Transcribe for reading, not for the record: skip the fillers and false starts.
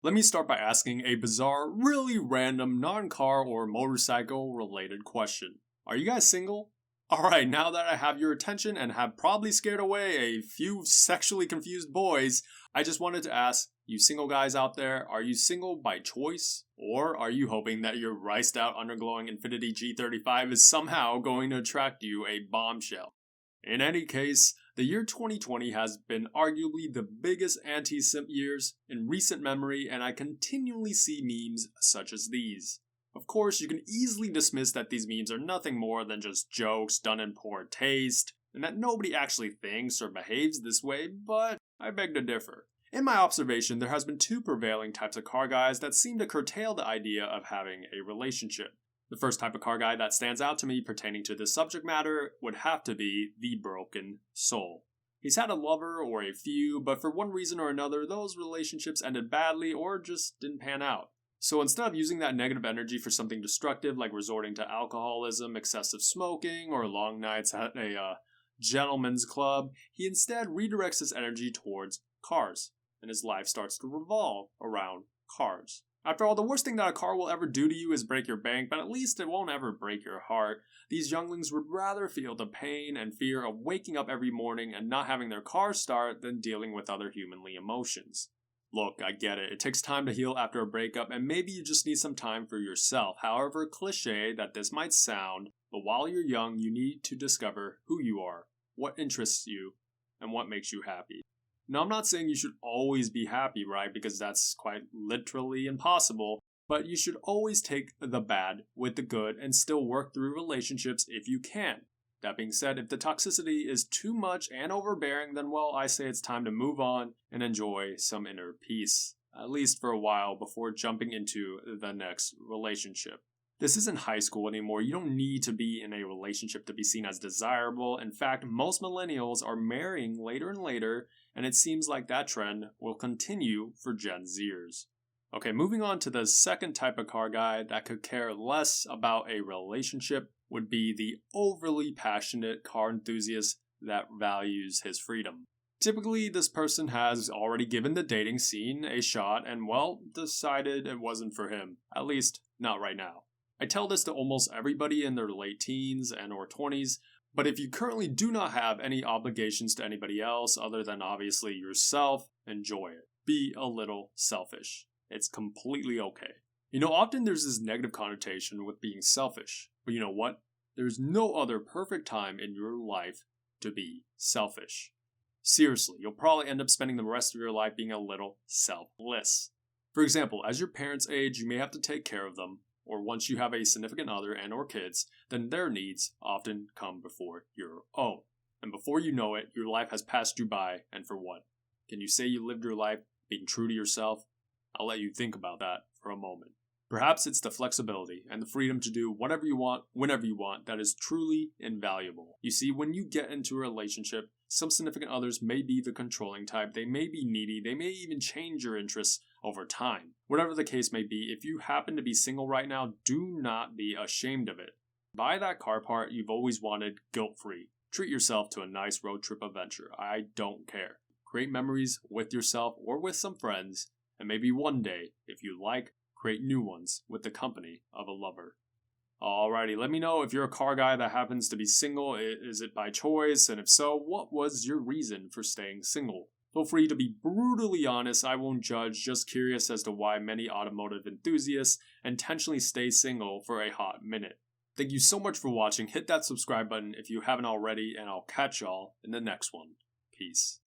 Let me start by asking a bizarre, really random, non-car or motorcycle related question. Are you guys single? Alright, now that I have your attention and have probably scared away a few sexually confused boys, I just wanted to ask, you single guys out there, are you single by choice? Or are you hoping that your riced out underglowing Infiniti G35 is somehow going to attract you a bombshell? In any case, the year 2020 has been arguably the biggest anti-simp years in recent memory, and I continually see memes such as these. Of course, you can easily dismiss that these memes are nothing more than just jokes done in poor taste, and that nobody actually thinks or behaves this way, but I beg to differ. In my observation, there has been two prevailing types of car guys that seem to curtail the idea of having a relationship. The first type of car guy that stands out to me pertaining to this subject matter would have to be the broken soul. He's had a lover or a few, but for one reason or another, those relationships ended badly or just didn't pan out. So instead of using that negative energy for something destructive like resorting to alcoholism, excessive smoking, or long nights at a gentleman's club, he instead redirects his energy towards cars, and his life starts to revolve around cars. After all, the worst thing that a car will ever do to you is break your bank, but at least it won't ever break your heart. These younglings would rather feel the pain and fear of waking up every morning and not having their car start than dealing with other humanly emotions. Look, I get it. It takes time to heal after a breakup, and maybe you just need some time for yourself. However cliche that this might sound, but while you're young, you need to discover who you are, what interests you, and what makes you happy. Now, I'm not saying you should always be happy, right? Because that's quite literally impossible. But you should always take the bad with the good and still work through relationships if you can. That being said, if the toxicity is too much and overbearing, then well, I say it's time to move on and enjoy some inner peace. At least for a while before jumping into the next relationship. This isn't high school anymore. You don't need to be in a relationship to be seen as desirable. In fact, most millennials are marrying later and later, and it seems like that trend will continue for Gen Zers. Okay, moving on to the second type of car guy that could care less about a relationship would be the overly passionate car enthusiast that values his freedom. Typically, this person has already given the dating scene a shot and, well, decided it wasn't for him. At least, not right now. I tell this to almost everybody in their late teens and or 20s, but if you currently do not have any obligations to anybody else other than obviously yourself, enjoy it. Be a little selfish. It's completely okay. You know, often there's this negative connotation with being selfish, but you know what? There's no other perfect time in your life to be selfish. Seriously, you'll probably end up spending the rest of your life being a little selfless. For example, as your parents age, you may have to take care of them, or once you have a significant other and or kids, then their needs often come before your own. And before you know it, your life has passed you by, and for what? Can you say you lived your life being true to yourself? I'll let you think about that for a moment. Perhaps it's the flexibility and the freedom to do whatever you want, whenever you want, that is truly invaluable. You see, when you get into a relationship, some significant others may be the controlling type, they may be needy, they may even change your interests over time. Whatever the case may be, if you happen to be single right now, do not be ashamed of it. Buy that car part you've always wanted guilt-free. Treat yourself to a nice road trip adventure. I don't care. Create memories with yourself or with some friends, and maybe one day, if you like, create new ones with the company of a lover. Alrighty, let me know if you're a car guy that happens to be single. Is it by choice? And if so, what was your reason for staying single? Feel free to be brutally honest. I won't judge, just curious as to why many automotive enthusiasts intentionally stay single for a hot minute. Thank you so much for watching. Hit that subscribe button if you haven't already, and I'll catch y'all in the next one. Peace.